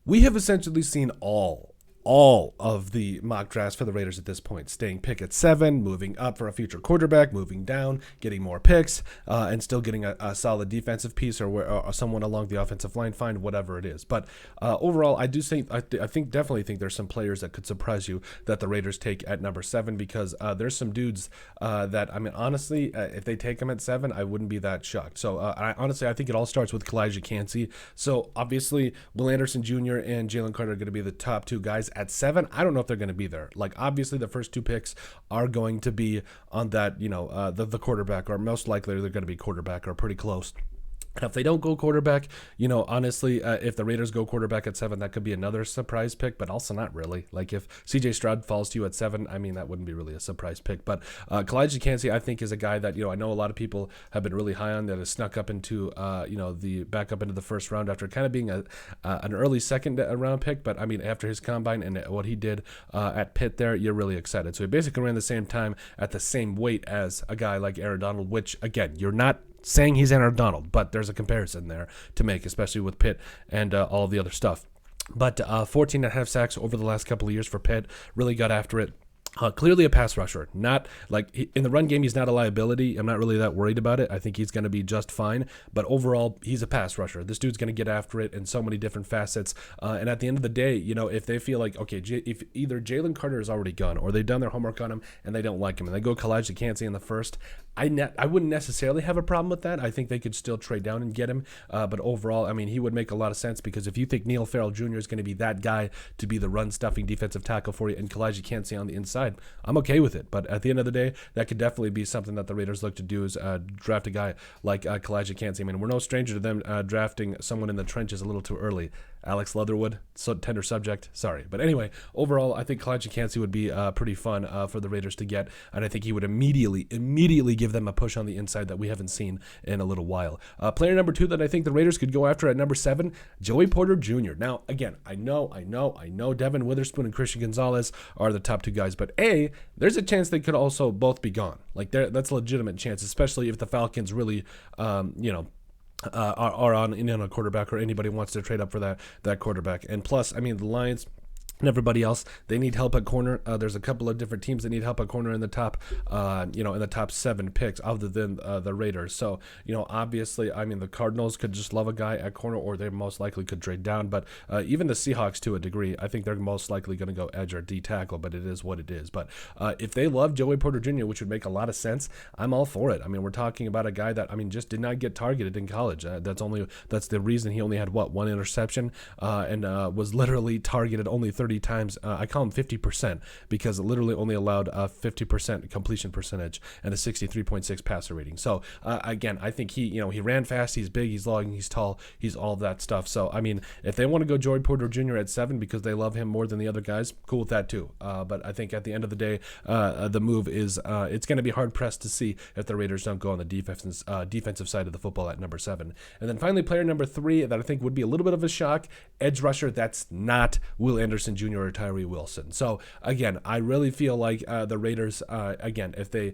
We have essentially seen all of the mock drafts for the Raiders at this point, staying pick at 7, moving up for a future quarterback, moving down, getting more picks, and still getting a solid defensive piece or someone along the offensive line, fine, whatever it is. But overall, I do think definitely think there's some players that could surprise you that the Raiders take at number 7 because there's some dudes that, I mean, honestly, if they take them at 7, I wouldn't be that shocked. So I think it all starts with Kalijah Cansey. So obviously, Will Anderson Jr. and Jalen Carter are going to be the top two guys at 7. I don't know if they're going to be there. Like, obviously, the first two picks are going to be on that, the quarterback, or most likely they're going to be quarterback or pretty close. If they don't go quarterback, honestly, if the Raiders go quarterback at 7, that could be another surprise pick, but also not really. Like, if C.J. Stroud falls to you at 7, I mean, that wouldn't be really a surprise pick. But Kalijah Cansey, I think, is a guy that, I know a lot of people have been really high on, that has snuck up into, the back up into the first round after kind of being an early second round pick. But, I mean, after his combine and what he did at Pitt there, you're really excited. So he basically ran the same time at the same weight as a guy like Aaron Donald, which, again, you're not saying he's Aaron Donald, but there's a comparison there to make, especially with Pitt and all of the other stuff. But 14 and a half sacks over the last couple of years for Pitt, really got after it. Clearly a pass rusher, not like in the run game. He's not a liability. I'm not really that worried about it. I think he's going to be just fine. But overall, he's a pass rusher. This dude's going to get after it in so many different facets. And at the end of the day, if they feel like, okay, if either Jalen Carter is already gone or they've done their homework on him and they don't like him and they go Kalijah Cansey in the first, I wouldn't necessarily have a problem with that. I think they could still trade down and get him. But overall, I mean, he would make a lot of sense because if you think Neil Farrell Jr. is going to be that guy to be the run-stuffing defensive tackle for you and Kalijah Cansey on the inside, I'm okay with it. But at the end of the day, that could definitely be something that the Raiders look to do is draft a guy like Kalijah Cansey. I mean, we're no stranger to them drafting someone in the trenches a little too early. Alex Leatherwood, so tender subject, sorry. But anyway, overall, I think Kalijah Cansey would be pretty fun for the Raiders to get, and I think he would immediately give them a push on the inside that we haven't seen in a little while. Player number 2 that I think the Raiders could go after at number 7, Joey Porter Jr. Now, again, I know Devin Witherspoon and Christian Gonzalez are the top 2 guys, but there's a chance they could also both be gone. Like, that's a legitimate chance, especially if the Falcons really, are on a quarterback, or anybody wants to trade up for that quarterback. And plus, I mean, the Lions and everybody else, they need help at corner. There's a couple of different teams that need help at corner in the top, in the top 7 picks, other than the Raiders. So, obviously, I mean, the Cardinals could just love a guy at corner, or they most likely could trade down. But even the Seahawks, to a degree, I think they're most likely going to go edge or D tackle. But it is what it is. But if they love Joey Porter Jr., which would make a lot of sense, I'm all for it. I mean, we're talking about a guy that, I mean, just did not get targeted in college. That's the reason he only had one interception, and was literally targeted only 30 times. I call him 50% because it literally only allowed a 50% completion percentage and a 63.6 passer rating. So again, I think he ran fast, he's big, he's long, he's tall, he's all of that stuff. So I mean, if they want to go Joey Porter Jr. at 7 because they love him more than the other guys, cool with that too. But I think at the end of the day, the move is it's going to be hard pressed to see if the Raiders don't go on the defensive side of the football at number 7. And then finally, player number 3 that I think would be a little bit of a shock, edge rusher. That's not Will Anderson Jr. or Tyree Wilson. So again, I really feel like the Raiders, again, if they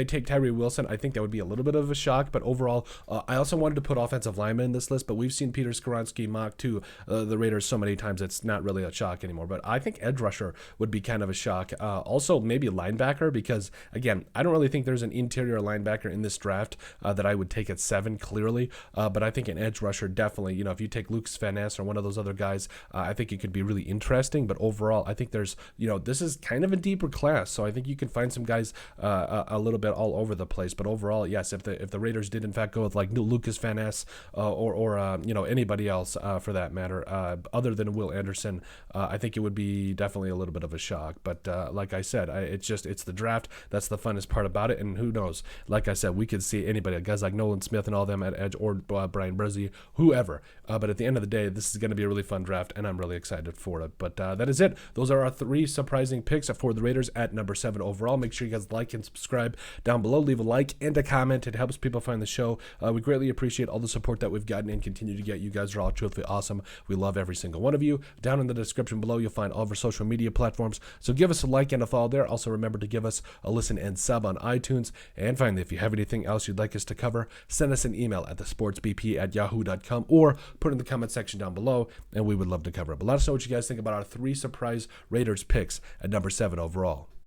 take Tyree Wilson, I think that would be a little bit of a shock. But overall, I also wanted to put offensive linemen in this list, but we've seen Peter Skoronski mock to the Raiders so many times it's not really a shock anymore. But I think edge rusher would be kind of a shock. Also, maybe linebacker, because again, I don't really think there's an interior linebacker in this draft that I would take at 7 clearly. But I think an edge rusher definitely. If you take Lucas Van Ness or one of those other guys, I think it could be really interesting. But overall, I think there's, this is kind of a deeper class, so I think you can find some guys a little bit all over the place. But overall, yes, if the Raiders did in fact go with like Lucas Van Ness or anybody else for that matter, other than Will Anderson, I think it would be definitely a little bit of a shock. But like I said, it's the draft. That's the funnest part about it. And who knows? Like I said, we could see anybody, guys like Nolan Smith and all them at edge, or Brian Brzee, whoever. But at the end of the day, this is going to be a really fun draft, and I'm really excited for for it. But that is it. Those are our 3 surprising picks for the Raiders at number 7 overall. Make sure you guys like and subscribe down below. Leave a like and a comment. It helps people find the show. We greatly appreciate all the support that we've gotten and continue to get. You guys are all truthfully awesome. We love every single one of you. Down in the description below, you'll find all of our social media platforms. So give us a like and a follow there. Also, remember to give us a listen and sub on iTunes. And finally, if you have anything else you'd like us to cover, send us an email at thesportsbp@yahoo.com or put it in the comment section down below, and we would love to cover it. But let us know what you guys think about our 3 surprise Raiders picks at number 7 overall.